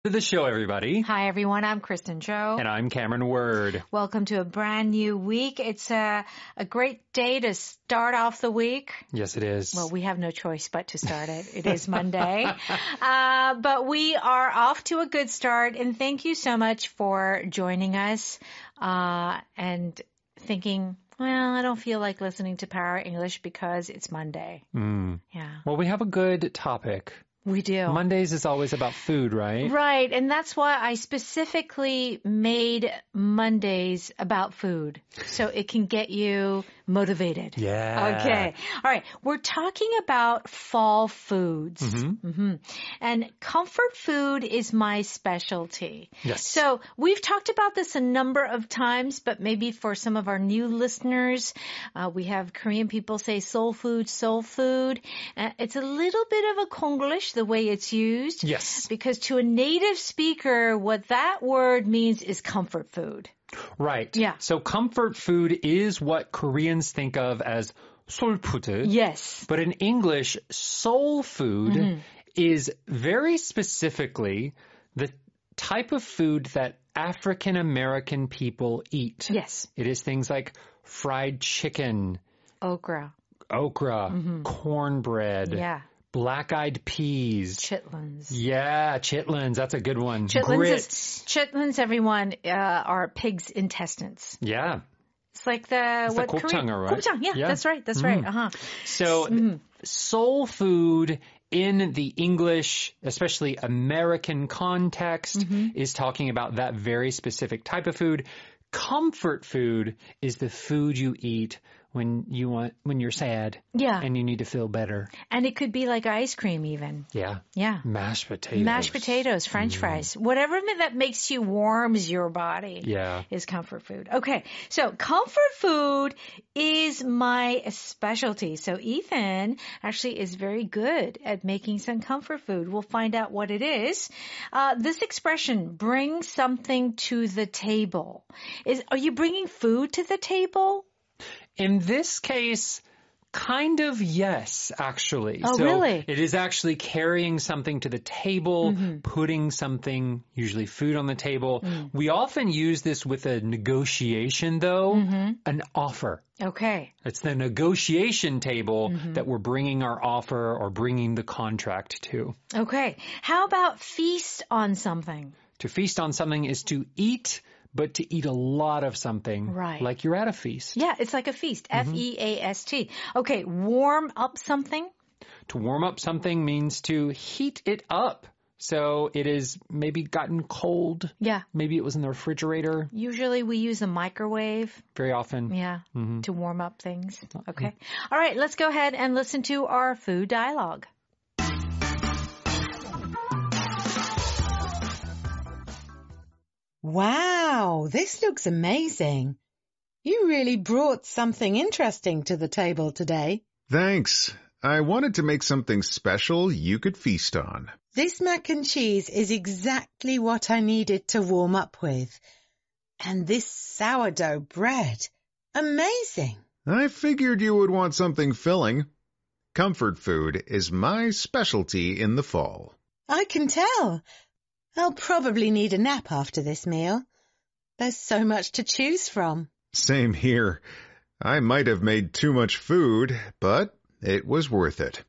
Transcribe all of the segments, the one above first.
To the show, everybody. Hi, everyone. I'm Kristen Joe. And I'm Cameron Word. Welcome to a brand new week. It's a great day to start off the week. Yes, it is. Well, we have no choice but to start it. It is Monday. But we are off to a good start. And thank you so much for joining us and thinking, well, I don't feel like listening to Power English because it's Monday. Yeah. Well, we have a good topic. We do. Mondays is always about food, right? Right. And that's why I specifically made Mondays about food. So it can get you motivated. Yeah. Okay. All right. We're talking about fall foods. And comfort food is my specialty. Yes. So we've talked about this a number of times, but maybe for some of our new listeners, we have Korean people say soul food, soul food. It's a little bit of a Konglish, the way it's used. Yes. Because to a native speaker, what that word means is comfort food. Right. Yeah. So comfort food is what Koreans think of as sol푸드. Yes. But in English, soul food is very specifically the type of food that African American people eat. Yes. It is things like fried chicken, Okra, cornbread, yeah, black-eyed peas. chitlins. Yeah, chitlins. That's a good one. Chitlins, everyone, are pigs' intestines. Yeah. It's like the what Korean, right? Gopchang, yeah, that's right. That's right. So soul food in the English, especially American context, is talking about that very specific type of food. Comfort food is the food you eat when you're sad. Yeah. And you need to feel better. And it could be like ice cream even. Yeah. Yeah. Mashed potatoes. Mashed potatoes, French fries, whatever that makes you warms your body. Yeah. Is comfort food. Okay. So comfort food is my specialty. So Ethan actually is very good at making some comfort food. We'll find out what it is. This expression, bring something to the table. Are you bringing food to the table? In this case, kind of yes, actually. Oh, so really? It is actually carrying something to the table, putting something, usually food on the table. We often use this with a negotiation, though, an offer. Okay. It's the negotiation table that we're bringing our offer or bringing the contract to. Okay. How about feast on something? To feast on something is to eat, but to eat a lot of something. Right. Like you're at a feast. Yeah, it's like a feast. F-E-A-S-T. Okay, warm up something? To warm up something means to heat it up. So it is maybe gotten cold. Yeah. Maybe it was in the refrigerator. Usually we use a microwave. Very often. Yeah, to warm up things. Okay. All right, let's go ahead and listen to our food dialogue. Wow, this looks amazing. You really brought something interesting to the table today. Thanks. I wanted to make something special you could feast on. This mac and cheese is exactly what I needed to warm up with. And this sourdough bread. Amazing. I figured you would want something filling. Comfort food is my specialty in the fall. I can tell. I'll probably need a nap after this meal. There's so much to choose from. Same here. I might have made too much food, but it was worth it.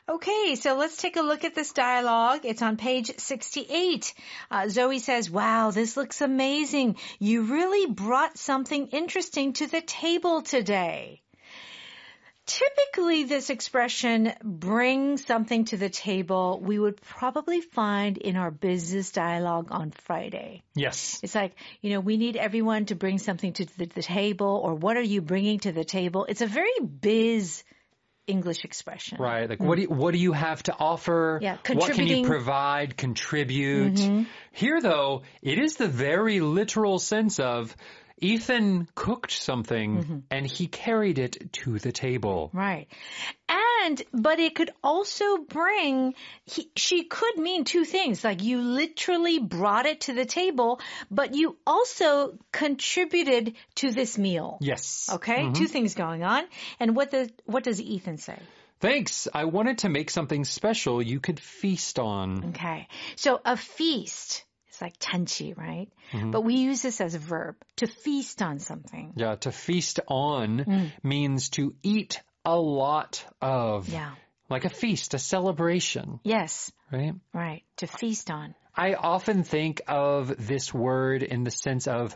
Okay, so let's take a look at this dialogue. It's on page 68. Zoe says, wow, this looks amazing. You really brought something interesting to the table today. Typically, this expression, bring something to the table, we would probably find in our business dialogue on Friday. Yes. It's like, we need everyone to bring something to the table, or what are you bringing to the table? It's a very biz English expression. Right. Like, what do you have to offer? Yeah, what can you provide, contribute? Here, though, it is the very literal sense of Ethan cooked something and he carried it to the table. Right. But it could also bring, she could mean two things. Like you literally brought it to the table, but you also contributed to this meal. Yes. Okay, two things going on. And what does Ethan say? Thanks. I wanted to make something special you could feast on. Okay. So a feast is like 잔치, right? But we use this as a verb, to feast on something. Yeah, to feast on means to eat a lot of. Yeah. Like a feast, a celebration. Yes. Right? Right. To feast on. I often think of this word in the sense of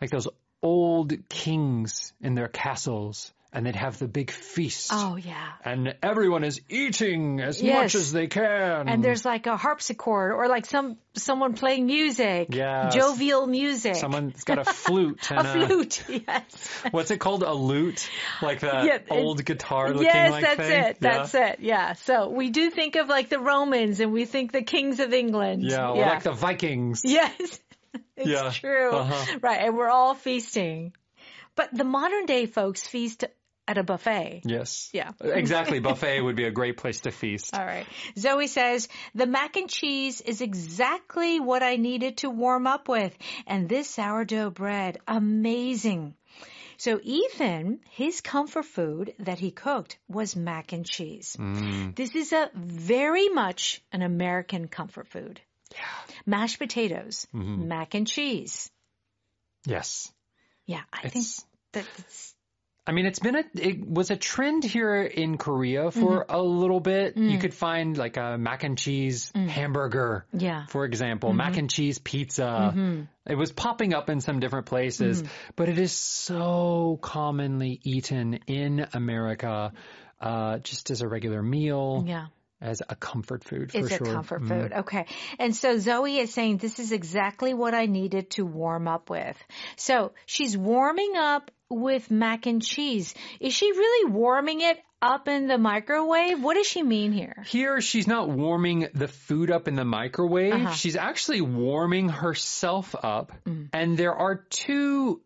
like those old kings in their castles. And they'd have the big feast. Oh, yeah. And everyone is eating as much as they can. And there's like a harpsichord or like someone playing music. Yes. Jovial music. Someone's got a flute. And a flute, yes. What's it called? A lute? Like that old guitar-looking that's thing? it. That's it. Yeah. So we do think of like the Romans and we think the kings of England. Yeah, or like the Vikings. Yes. It's true. Right. And we're all feasting. But the modern day folks feast at a buffet. Yes. Yeah. Exactly. Buffet would be a great place to feast. All right. Zoe says, the mac and cheese is exactly what I needed to warm up with. And this sourdough bread, amazing. So Ethan, his comfort food that he cooked was mac and cheese. This is a very much an American comfort food. Yeah. Mashed potatoes, mac and cheese. Yes. Yeah, I think that's... I mean, it was a trend here in Korea for a little bit. You could find like a mac and cheese hamburger, for example, mac and cheese pizza. It was popping up in some different places, but it is so commonly eaten in America, just as a regular meal. Yeah. As a comfort food, for sure. It's a comfort food. Okay. And so Zoe is saying this is exactly what I needed to warm up with. So she's warming up with mac and cheese. Is she really warming it up in the microwave? What does she mean here? Here, she's not warming the food up in the microwave. She's actually warming herself up. And there are two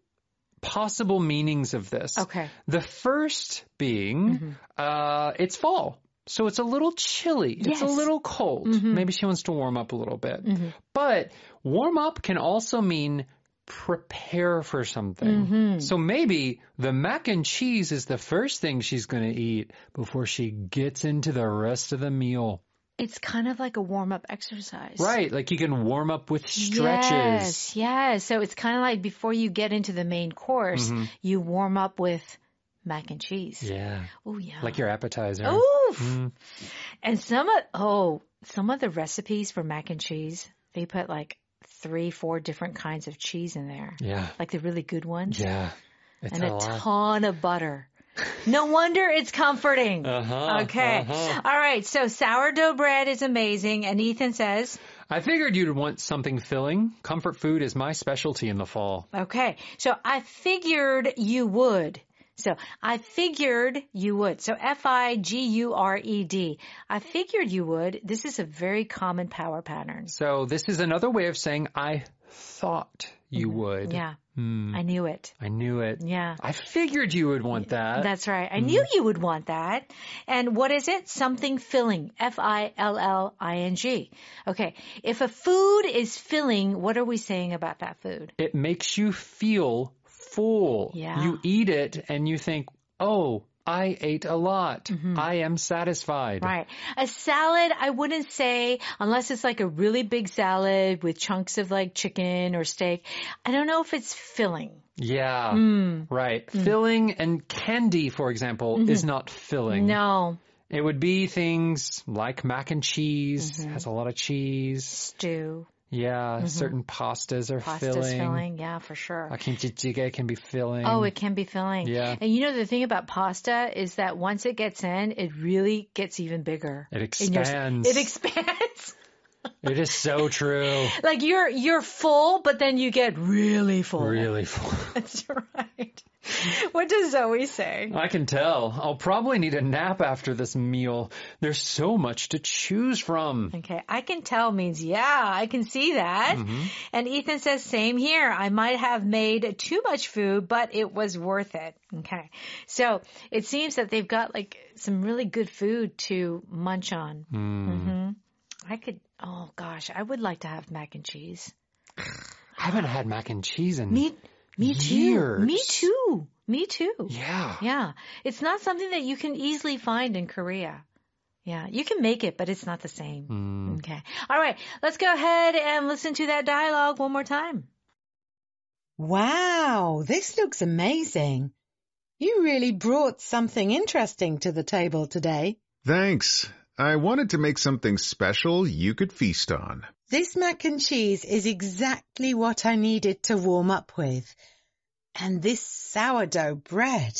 possible meanings of this. Okay. The first being, it's fall. So it's a little chilly. It's a little cold. Maybe she wants to warm up a little bit. But warm up can also mean prepare for something. So maybe the mac and cheese is the first thing she's going to eat before she gets into the rest of the meal. It's kind of like a warm-up exercise. Right. Like you can warm up with stretches. Yes. So it's kind of like before you get into the main course, you warm up with mac and cheese. Yeah. Oh, yeah. Like your appetizer. Ooh. And some of the recipes for mac and cheese, they put like 3-4 different kinds of cheese in there. Yeah. Like the really good ones. Yeah. It's a ton of butter. No wonder it's comforting. Okay. All right. So sourdough bread is amazing. And Ethan says, I figured you'd want something filling. Comfort food is my specialty in the fall. Okay. So I figured you would. So I figured you would. So F-I-G-U-R-E-D. I figured you would. This is a very common power pattern. So this is another way of saying I thought you would. Yeah. I knew it. I knew it. Yeah. I figured you would want that. That's right. I knew you would want that. And what is it? Something filling. F-I-L-L-I-N-G. Okay. If a food is filling, what are we saying about that food? It makes you feel full. Yeah. You eat it and you think, oh, I ate a lot. I am satisfied. Right. A salad, I wouldn't say, unless it's like a really big salad with chunks of like chicken or steak, I don't know if it's filling. Yeah. Right. Filling and candy, for example, is not filling. No. It would be things like mac and cheese, has a lot of cheese. Stew. Yeah, certain pastas are filling. Yeah, for sure. Kimchi jjigae can be filling. Oh, it can be filling. Yeah. And you know, the thing about pasta is that once it gets in, it really gets even bigger. It expands. It expands. It is so true. Like you're full, but then you get really full. Really full. That's right. What does Zoe say? I can tell. I'll probably need a nap after this meal. There's so much to choose from. Okay, I can tell means, yeah, I can see that. And Ethan says, same here. I might have made too much food, but it was worth it. Okay, so it seems that they've got like some really good food to munch on. Oh gosh, I would like to have mac and cheese. I haven't had mac and cheese in Me years. too. Me too. Yeah. Yeah. It's not something that you can easily find in Korea. Yeah. You can make it, but it's not the same. Okay. All right. Let's go ahead and listen to that dialogue one more time. Wow, this looks amazing. You really brought something interesting to the table today. Thanks. I wanted to make something special you could feast on. This mac and cheese is exactly what I needed to warm up with. And this sourdough bread.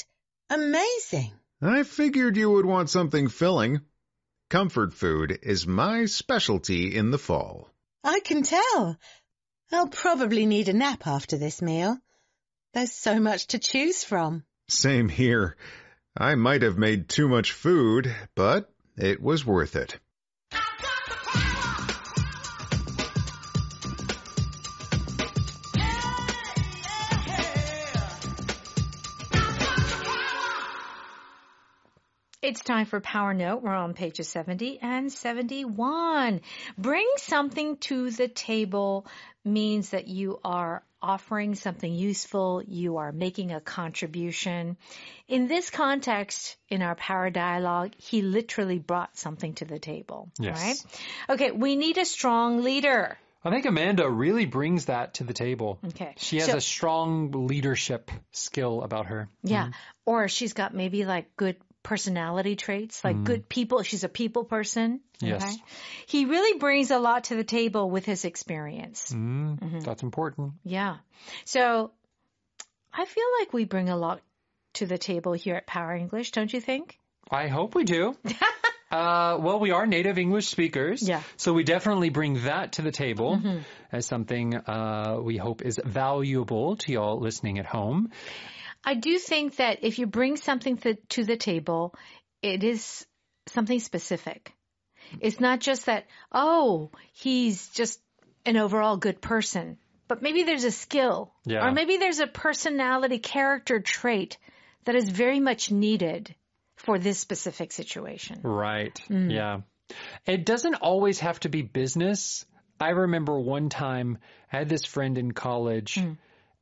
Amazing. I figured you would want something filling. Comfort food is my specialty in the fall. I can tell. I'll probably need a nap after this meal. There's so much to choose from. Same here. I might have made too much food, but it was worth it. It's time for Power Note. We're on pages 70 and 71. Bring something to the table means that you are offering something useful. You are making a contribution. In this context, in our Power Dialogue, he literally brought something to the table. Yes. Right? Okay, we need a strong leader. I think Amanda really brings that to the table. Okay. She has a strong leadership skill about her. Yeah. Or she's got maybe like good personality traits, like good people. She's a people person. Yes. Okay? He really brings a lot to the table with his experience. That's important. Yeah. So I feel like we bring a lot to the table here at Power English, don't you think? I hope we do. Well, we are native English speakers. Yeah. So we definitely bring that to the table as something we hope is valuable to y'all listening at home. I do think that if you bring something to the table, it is something specific. It's not just that, oh, he's just an overall good person, but maybe there's a skill or maybe there's a personality character trait that is very much needed for this specific situation. Right. Yeah. It doesn't always have to be business. I remember one time I had this friend in college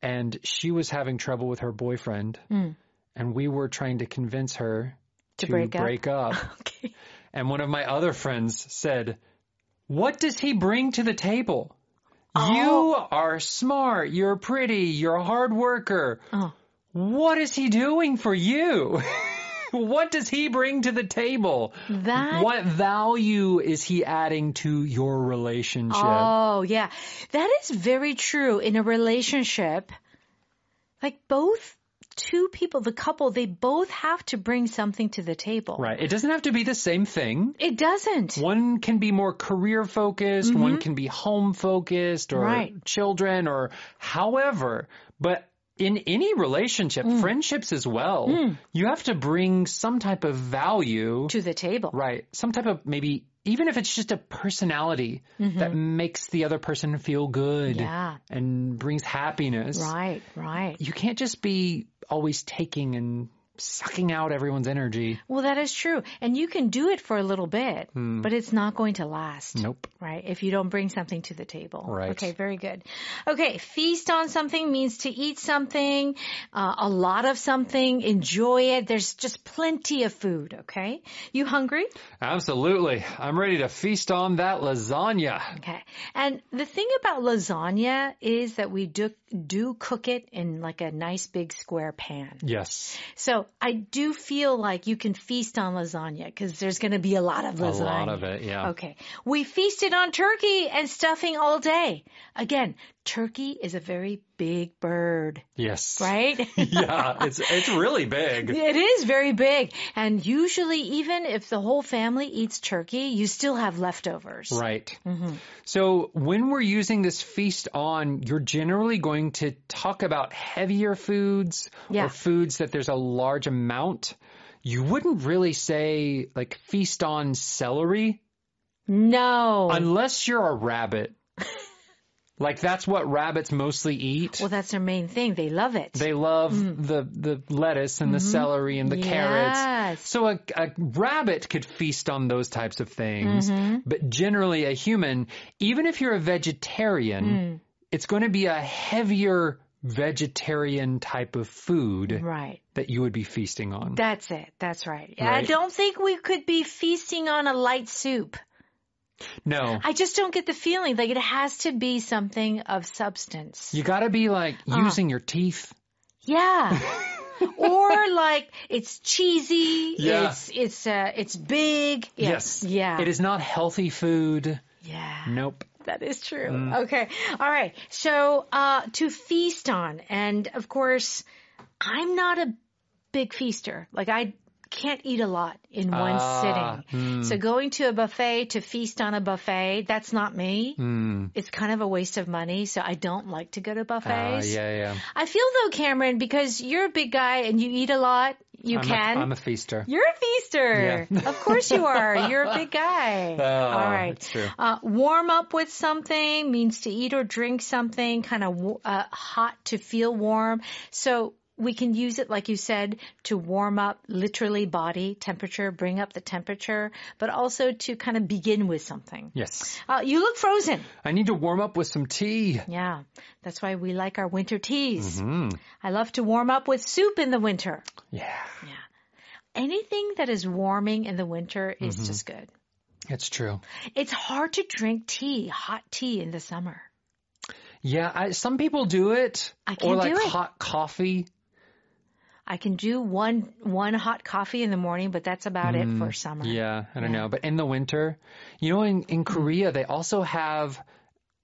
and she was having trouble with her boyfriend, and we were trying to convince her to break up. Okay. And one of my other friends said, "What does he bring to the table? You are smart, you're pretty, you're a hard worker. What is he doing for you?" What does he bring to the table? What value is he adding to your relationship? Oh, yeah. That is very true. In a relationship, like both two people, the couple, they both have to bring something to the table. Right. It doesn't have to be the same thing. It doesn't. One can be more career focused. One can be home focused or children or however. But in any relationship, friendships as well, you have to bring some type of value to the table. Right. Some type of maybe, even if it's just a personality that makes the other person feel good and brings happiness. Right, right. You can't just be always taking and sucking out everyone's energy. Well, that is true. And you can do it for a little bit, but it's not going to last. Nope. Right? If you don't bring something to the table. Right. Okay, very good. Okay, feast on something means to eat something, a lot of something, enjoy it. There's just plenty of food, okay? You hungry? Absolutely. I'm ready to feast on that lasagna. Okay. And the thing about lasagna is that we do cook it in like a nice big square pan. Yes. So I do feel like you can feast on lasagna because there's going to be a lot of lasagna. A lot of it, yeah. Okay. We feasted on turkey and stuffing all day. Again, turkey is a very big bird. Yes. Right? Yeah, it's really big. It is very big. And usually, even if the whole family eats turkey, you still have leftovers. Right. So when we're using this feast on, you're generally going to talk about heavier foods or foods that there's a large amount. You wouldn't really say like feast on celery. No. Unless you're a rabbit. Like that's what rabbits mostly eat. Well, that's their main thing. They love it. They love the lettuce and the celery and the carrots. So a rabbit could feast on those types of things. But generally a human, even if you're a vegetarian, it's going to be a heavier vegetarian type of food that you would be feasting on. That's it. That's right. I don't think we could be feasting on a light soup. No. I just don't get the feeling. Like it has to be something of substance. You got to be like using your teeth. Yeah. Or like it's cheesy. Yeah. It's big. Yes. Yeah. It is not healthy food. Yeah. Nope. That is true. Okay. All right. So, to feast on. And of course, I'm not a big feaster. Like I can't eat a lot in one sitting. So going to a buffet to feast on a buffet, that's not me. It's kind of a waste of money. So I don't like to go to buffets. Yeah. I feel though, Cameron, because you're a big guy and you eat a lot, I'm a feaster. You're a feaster. Yeah. Of course you are. You're a big guy. All right. That's true. Warm up with something means to eat or drink something kind of hot to feel warm. So we can use it, like you said, to warm up literally body temperature, bring up the temperature, but also to kind of begin with something. Yes. You look frozen. I need to warm up with some tea. Yeah. That's why we like our winter teas. I love to warm up with soup in the winter. Yeah. Anything that is warming in the winter is just good. It's true. It's hard to drink tea, hot tea in the summer. Yeah. Some people do it. I can't or like do it. hot coffee. I can do one hot coffee in the morning, but that's about it for summer. Yeah, I don't know. But in the winter, you know, in Korea, they also have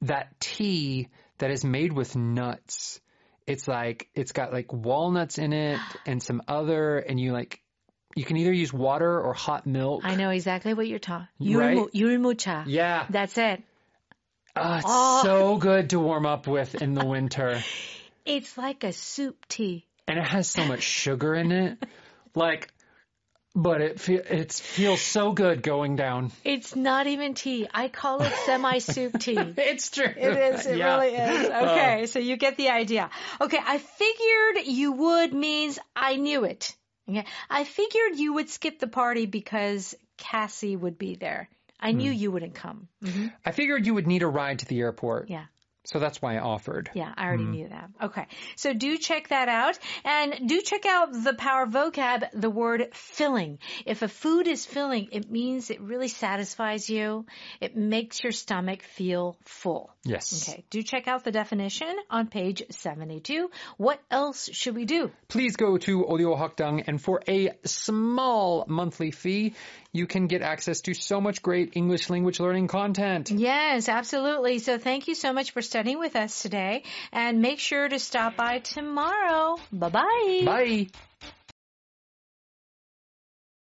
that tea that is made with nuts. It's got like walnuts in it and some other, and you can either use water or hot milk. I know exactly what you're talking. Right? Yulmucha. Yeah. That's it. It's so good to warm up with in the winter. It's like a soup tea. And it has so much sugar in it. But it feels so good going down. It's not even tea. I call it semi-soup tea. It's true. It is. It really is. Okay, so you get the idea. Okay, I figured you would means I knew it. Okay, I figured you would skip the party because Cassie would be there. I knew you wouldn't come. I figured you would need a ride to the airport. Yeah. So that's why I offered. Yeah, I already knew that. Okay. So do check that out. And do check out the Power Vocab, the word filling. If a food is filling, it means it really satisfies you. It makes your stomach feel full. Yes. Okay. Do check out the definition on page 72. What else should we do? Please go to Audio Hakdang, and for a small monthly fee, you can get access to so much great English language learning content. Yes, absolutely. So thank you so much for studying with us today. And make sure to stop by tomorrow. Bye-bye. Bye.